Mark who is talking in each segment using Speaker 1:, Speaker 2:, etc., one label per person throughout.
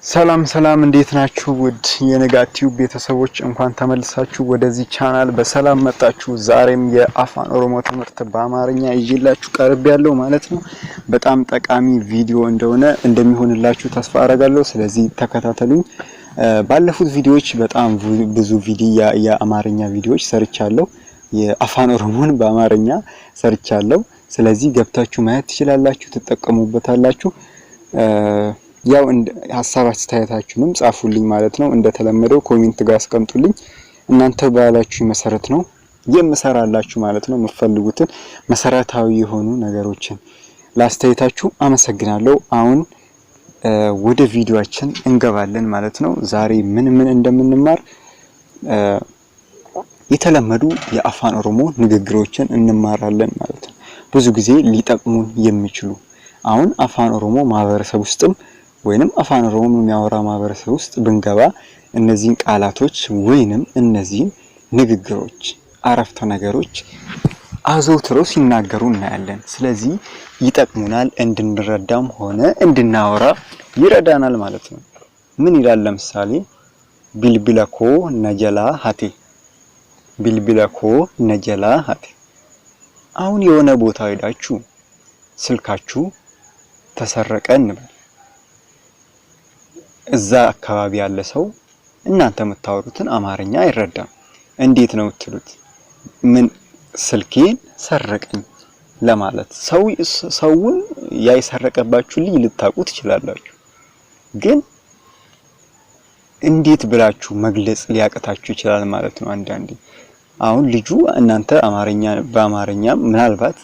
Speaker 1: ሰላም እንዴት ናችሁ? ውድ የነጋቲው ቤተሰቦች እንኳን ተመልሳችሁ ወደዚህ ቻናል በሰላም መጣችሁ። ዛሬም የአፋን ኦሮሞ ትምህርት በአማርኛ ይዤላችሁ ቀርብ ያለው ማለት ነው። በጣም ጠቃሚ ቪዲዮ እንደሚሆንላችሁ ተስፋ አደርጋለሁ። ስለዚህ ተከታተሉኝ። ባለፉት ቪዲዮዎች በጣም ብዙ የአማርኛ ቪዲዮዎች ሰርቻለሁ። የአፋን ኦሮሞን በአማርኛ ሰርቻለሁ። ስለዚህ ገብታችሁ ማየት ትችላላችሁ፣ ትጠቀሙበታላችሁ። ያው ሐሳብ አስተያየታችሁንም ጻፉልኝ ማለት ነው። እንደተለመደው ኮሜንት ጋር አስቀምጡልኝ። እናንተ ባላችሁ መሰረት ነው የምሰራላችሁ ማለት ነው። የምትፈልጉትን መሰረታዊ የሆኑ ነገሮችን ላስተያየታችሁ አመሰግናለሁ። አሁን ወደ ቪዲዮአችን እንገባለን ማለት ነው። ዛሬ ምን እንደምንማር የተለመዱ የአፋን ኦሮሞ ንግግሮችን እንማራለን ማለት ነው። ብዙ ጊዜ ሊጠቅሙን የሚችሉ አሁን አፋን ኦሮሞ ማህበረሰብ ውስጥም ወይንም አፋን ኦሮሞ የሚያወራ ማህበረሰብ ውስጥ ብንገባ እነዚህን ቃላቶች ወይንም እነዚህን ንግግሮች አረፍተ ነገሮች አዘውትረው ሲናገሩ እናያለን። ስለዚህ ይጠቅሙናል፣ እንድንረዳም ሆነ እንድናወራ ይረዳናል ማለት ነው። ምን ይላል? ለምሳሌ ቢልቢለኮ ነጀላ ሀቴ፣ ቢልቢለኮ ነጀላ ሀቴ። አሁን የሆነ ቦታ ሄዳችሁ ስልካችሁ ተሰረቀ እንበል። እዛ አካባቢ ያለ ሰው እናንተ የምታወሩትን አማርኛ አይረዳም። እንዴት ነው የምትሉት? ምን ስልኬን ሰረቀኝ ለማለት ሰውን ያይሰረቀባችሁ ልጅ ልታውቁ ትችላላችሁ። ግን እንዴት ብላችሁ መግለጽ ሊያቀታችሁ ይችላል ማለት ነው። አንዳንዴ አሁን ልጁ እናንተ በአማርኛ ምናልባት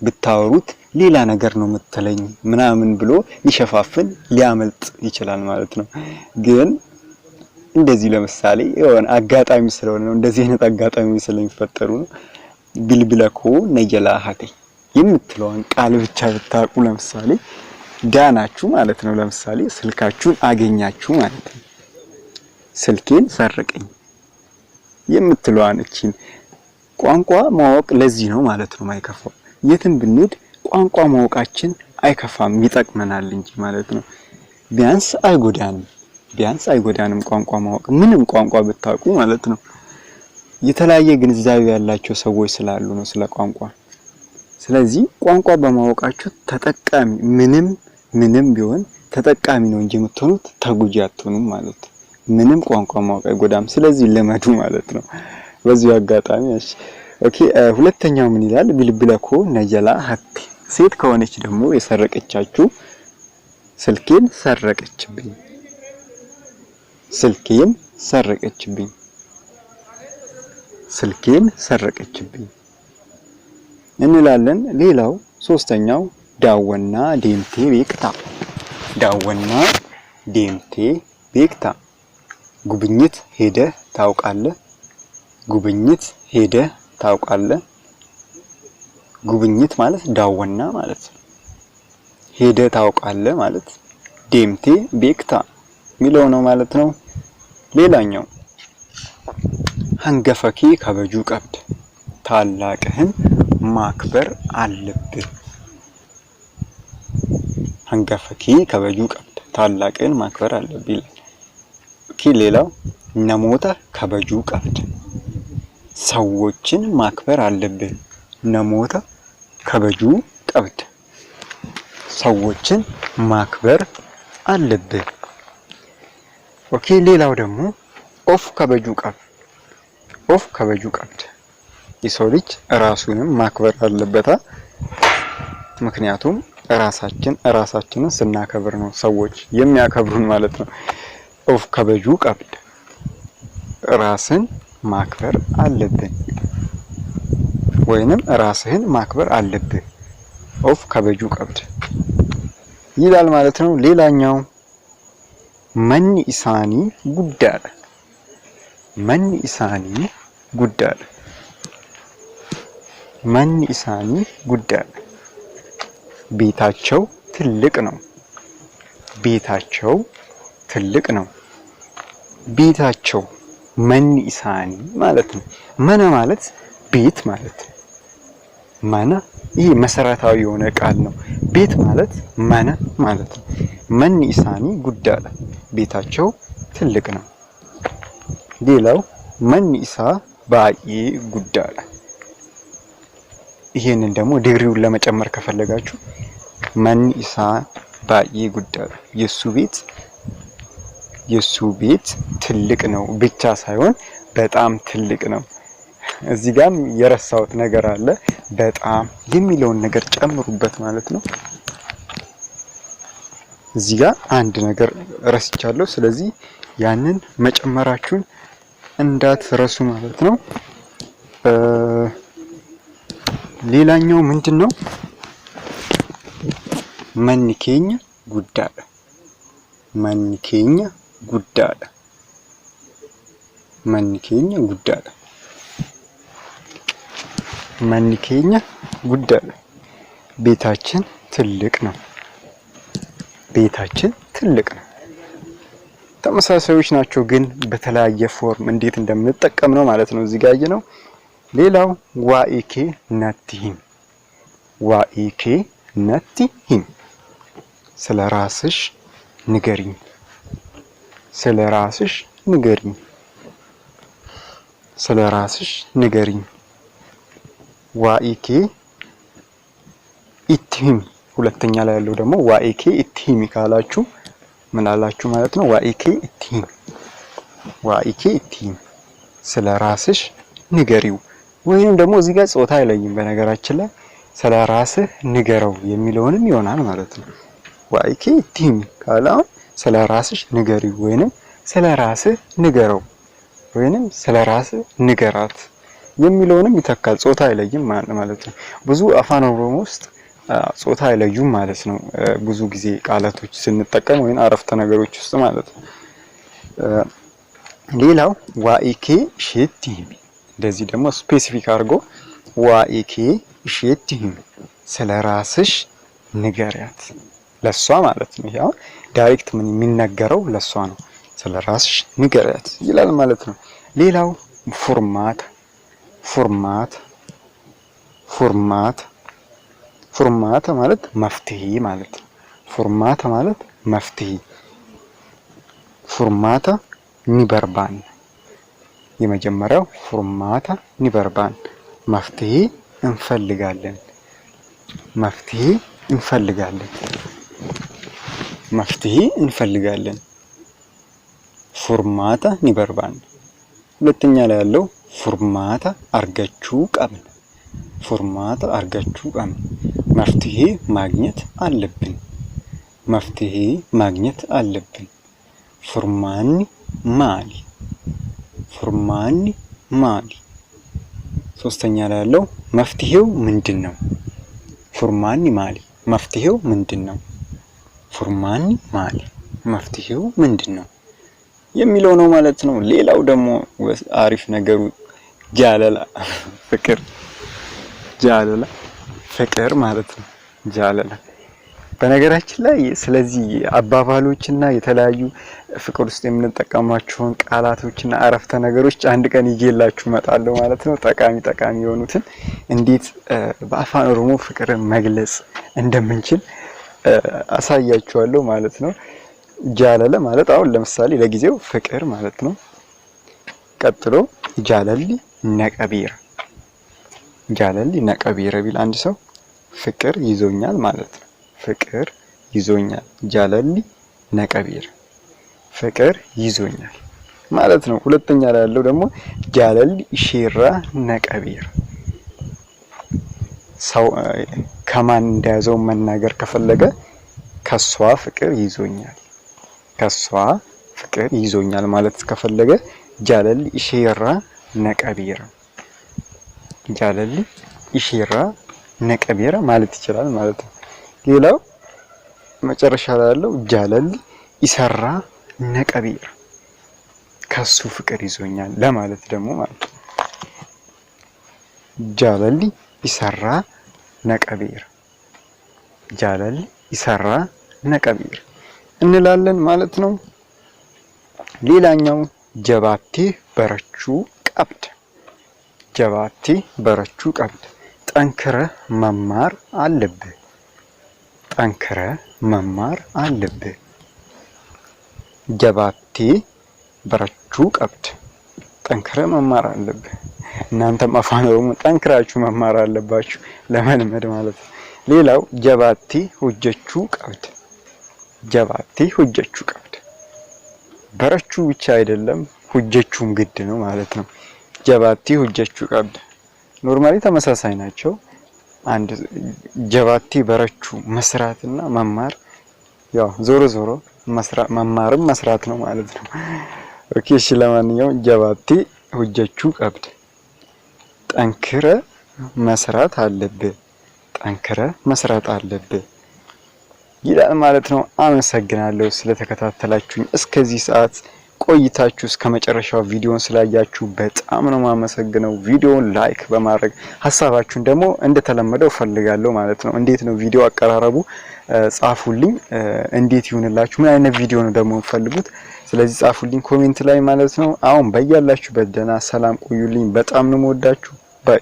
Speaker 1: ብታወሩት ሌላ ነገር ነው የምትለኝ ምናምን ብሎ ሊሸፋፍን ሊያመልጥ ይችላል ማለት ነው። ግን እንደዚህ ለምሳሌ የሆነ አጋጣሚ ስለሆነ ነው፣ እንደዚህ አይነት አጋጣሚ ስለሚፈጠሩ ነው። ቢልቢለኮ ነጀላ ሀቴ የምትለውን ቃል ብቻ ብታውቁ ለምሳሌ ዳናችሁ ማለት ነው። ለምሳሌ ስልካችሁን አገኛችሁ ማለት ነው። ስልኬን ሰረቀኝ የምትለዋን እቺን ቋንቋ ማወቅ ለዚህ ነው ማለት ነው ማይከፋው። የትም ብንሄድ ቋንቋ ማወቃችን አይከፋም፣ ይጠቅመናል እንጂ ማለት ነው። ቢያንስ አይጎዳንም ቋንቋ ማወቅ፣ ምንም ቋንቋ ብታውቁ ማለት ነው። የተለያየ ግንዛቤ ያላቸው ሰዎች ስላሉ ነው ስለ ቋንቋ። ስለዚህ ቋንቋ በማወቃችሁ ተጠቃሚ ምንም ቢሆን ተጠቃሚ ነው እንጂ የምትሆኑት ተጎጂ አትሆኑም ማለት ነው። ምንም ቋንቋ ማወቅ አይጎዳም። ስለዚህ ልመዱ ማለት ነው በዚህ አጋጣሚ። እሺ ኦኬ። ሁለተኛው ምን ይላል? ቢልቢለኮ ነጀላ ሀቴ። ሴት ከሆነች ደግሞ የሰረቀቻችሁ ስልኬን ሰረቀችብኝ፣ ስልኬን ሰረቀችብኝ፣ ስልኬን ሰረቀችብኝ እንላለን። ሌላው ሶስተኛው ዳወና ዴምቴ ቤክታ፣ ዳወና ዴምቴ ቤክታ። ጉብኝት ሄደህ ታውቃለህ፣ ጉብኝት ሄደህ ታውቃለህ። ጉብኝት ማለት ዳወና ማለት ነው። ሄደህ ታውቃለህ ማለት ዴምቴ ቤክታ ሚለው ነው ማለት ነው። ሌላኛው ሀንገፈኬ ከበጁ ቀብድ፣ ታላቅህን ማክበር አለብህ። ሀንገፈኬ ከበጁ ቀብድ፣ ታላቅህን ማክበር አለብህ ይላል። ኦኬ። ሌላው ነሞታ ከበጁ ቀብድ፣ ሰዎችን ማክበር አለብህ። ነሞታ ከበጁ ቀብድ፣ ሰዎችን ማክበር አለብህ። ኦኬ። ሌላው ደግሞ ኦፍ ከበጁ ቀብድ፣ ኦፍ ከበጁ ቀብድ። የሰው ልጅ ራሱንም ማክበር አለበታ። ምክንያቱም ራሳችንን ስናከብር ነው ሰዎች የሚያከብሩን ማለት ነው። ኦፍ ከበጁ ቀብድ፣ ራስን ማክበር አለብን ወይንም ራስህን ማክበር አለብህ። ኦፍ ከበጁ ቀብድ ይላል ማለት ነው። ሌላኛው መኒ ኢሳኒ ጉዳለ፣ መኒ ኢሳኒ ጉዳለ፣ መኒ ኢሳኒ ጉዳለ። ቤታቸው ትልቅ ነው፣ ቤታቸው ትልቅ ነው። ቤታቸው መኒ ኢሳኒ ማለት ነው። መነ ማለት ቤት ማለት ነው። መነ ይሄ መሰረታዊ የሆነ ቃል ነው። ቤት ማለት መነ ማለት ነው። መኒ ኢሳኒ ጉዳለ ቤታቸው ትልቅ ነው። ሌላው መኒ ኢሳ ባዬ ጉዳለ ይሄንን ደግሞ ዲግሪውን ለመጨመር ከፈለጋችሁ መኒ ኢሳ ባዬ ጉዳለ የሱ ቤት ትልቅ ነው ብቻ ሳይሆን በጣም ትልቅ ነው። እዚህ ጋርም የረሳሁት ነገር አለ። በጣም የሚለውን ነገር ጨምሩበት ማለት ነው። እዚህ ጋር አንድ ነገር ረስቻለሁ። ስለዚህ ያንን መጨመራችሁን እንዳትረሱ ማለት ነው። ሌላኛው ምንድነው? መንኬኛ ጉዳለ መንኬኛ ጉዳለ መንኬኛ ጉዳለ መንኬኛ ጉዳለ ቤታችን ትልቅ ነው። ቤታችን ትልቅ ነው። ተመሳሳዮች ናቸው ግን በተለያየ ፎርም እንዴት እንደምንጠቀም ነው ማለት ነው እዚህ ጋር ያየነው። ሌላው ዋኢኬ ነቲሂም ዋኢኬ ነቲሂም ስለ ራስሽ ንገሪኝ ስለ ራስሽ ንገሪኝ ስለ ራስሽ ንገሪኝ። ዋኢኬ ኢትሂም ሁለተኛ ላይ ያለው ደግሞ ዋኢኬ ኢትሂም ካላችሁ ምን አላችሁ ማለት ነው? ዋኢኬ ኢትሂም ስለ ራስሽ ንገሪው። ወይንም ደግሞ እዚህ ጋር ጾታ አይለይም በነገራችን ላይ ስለ ራስህ ንገረው የሚለውንም ይሆናል ማለት ነው። ዋኢኬ ኢትሂም ካላው ስለ ራስሽ ንገሪው ወይንም ስለ ራስህ ንገረው ወይንም ስለ ራስህ ንገራት የሚለውንም ይተካል። ጾታ አይለይም ማለት ነው። ብዙ አፋን ኦሮሞ ውስጥ ጾታ አይለዩም ማለት ነው። ብዙ ጊዜ ቃላቶች ስንጠቀም ወይን አረፍተ ነገሮች ውስጥ ማለት ነው። ሌላው ዋኢኬ ሼቲሂም እንደዚህ ደግሞ ስፔሲፊክ አድርጎ ዋኢኬ ሼቲሂም ስለ ራስሽ ንገሪያት ለሷ ማለት ነው። ያው ዳይሬክት ምን የሚነገረው ለሷ ነው። ስለ ራስሽ ንገሪያት ይላል ማለት ነው። ሌላው ፎርማት ማለት መፍትሄ ማለት ነው። ፎርማት ማለት መፍትሄ ፎርማታ ኒበርባን የመጀመሪያው ፎርማታ ኒበርባን መፍትሄ እንፈልጋለን መፍትሄ እንፈልጋለን ፎርማታ ኒበርባን። ሁለተኛ ላይ ያለው ፎርማታ አርጋችሁ ቀምን መፍትሄ ማግኘት አለብን ፎርማኒ ማሊ። ሶስተኛ ላይ ያለው መፍትሄው ምንድነው? ፎርማኒ ማሊ መፍትሄው ምንድነው? ፎርማኒ ማሊ መፍትሄው ምንድነው የሚለው ነው ማለት ነው። ሌላው ደግሞ አሪፍ ነገሩ ጃለላ ፍቅር ማለት ነው። ጃለላ በነገራችን ላይ ስለዚህ አባባሎችና የተለያዩ ፍቅር ውስጥ የምንጠቀማቸውን ቃላቶችና አረፍተ ነገሮች አንድ ቀን ይዤላችሁ እመጣለሁ ማለት ነው። ጠቃሚ የሆኑትን እንዴት በአፋን ኦሮሞ ፍቅርን መግለጽ እንደምንችል አሳያችኋለሁ ማለት ነው። ጃለለ ማለት አሁን ለምሳሌ ለጊዜው ፍቅር ማለት ነው። ቀጥሎ ጃለሊ ነቀቢራ ቢል አንድ ሰው ፍቅር ይዞኛል ማለት ነው። ፍቅር ይዞኛል ጃለሊ ነቀቢራ ፍቅር ይዞኛል ማለት ነው። ሁለተኛ ላይ ያለው ደግሞ ጃለሊ ሼራ ነቀቢራ ሰው ከማን እንደያዘው መናገር ከፈለገ ከሷ ፍቅር ይዞኛል ማለት ከፈለገ ጃለሊ ሼራ ነቀቢራ ማለት ይችላል ማለት ነው። ሌላው መጨረሻ ላይ ያለው ጃለሊ ኢሰራ ነቀቢራ ከሱ ፍቅር ይዞኛል ለማለት ደግሞ ማለት ነው። ጃለሊ ኢሰራ ነቀቢራ እንላለን ማለት ነው። ሌላኛው ጀባቴ በረቹ ቀብድ ጠንክረህ መማር አለብህ። ጠንክረህ መማር አለብህ። ጀባቴ በረቹ ቀብድ። ጠንክረህ መማር አለብህ። እናንተም አፋን ኦሮሞ ጠንክራችሁ መማር አለባችሁ ለመልመድ ማለት ነው። ሌላው ጀባቴ ሁጀቹ ቀብድ። ጀባቴ ሁጀቹ ቀብድ። በረቹ ብቻ አይደለም ሁጀቹም ግድ ነው ማለት ነው። ጀባቴ ሁጀቹ ቀብድ ኖርማሊ ተመሳሳይ ናቸው። አንድ ጀባቴ በረቹ መስራትና መማር ያው ዞሮ ዞሮ መማርም መስራት ነው ማለት ነው። ኦኬ እሺ፣ ለማንኛውም ጀባቴ ሁጀቹ ቀብድ ጠንክረ መስራት አለብህ። ጠንክረ መስራት አለብህ ይላል ማለት ነው። አመሰግናለሁ ስለተከታተላችሁኝ። እስከዚህ ሰዓት ቆይታችሁ እስከ መጨረሻው ቪዲዮን ስላያችሁ በጣም ነው ማመሰግነው። ቪዲዮውን ላይክ በማድረግ ሀሳባችሁን ደግሞ እንደተለመደው ፈልጋለሁ ማለት ነው። እንዴት ነው ቪዲዮ አቀራረቡ ጻፉልኝ። እንዴት ይሁንላችሁ? ምን አይነት ቪዲዮ ነው ደግሞ የምትፈልጉት? ስለዚህ ጻፉልኝ ኮሜንት ላይ ማለት ነው። አሁን በያላችሁበት ደህና ሰላም ቆዩልኝ። በጣም ነው የምወዳችሁ። ባይ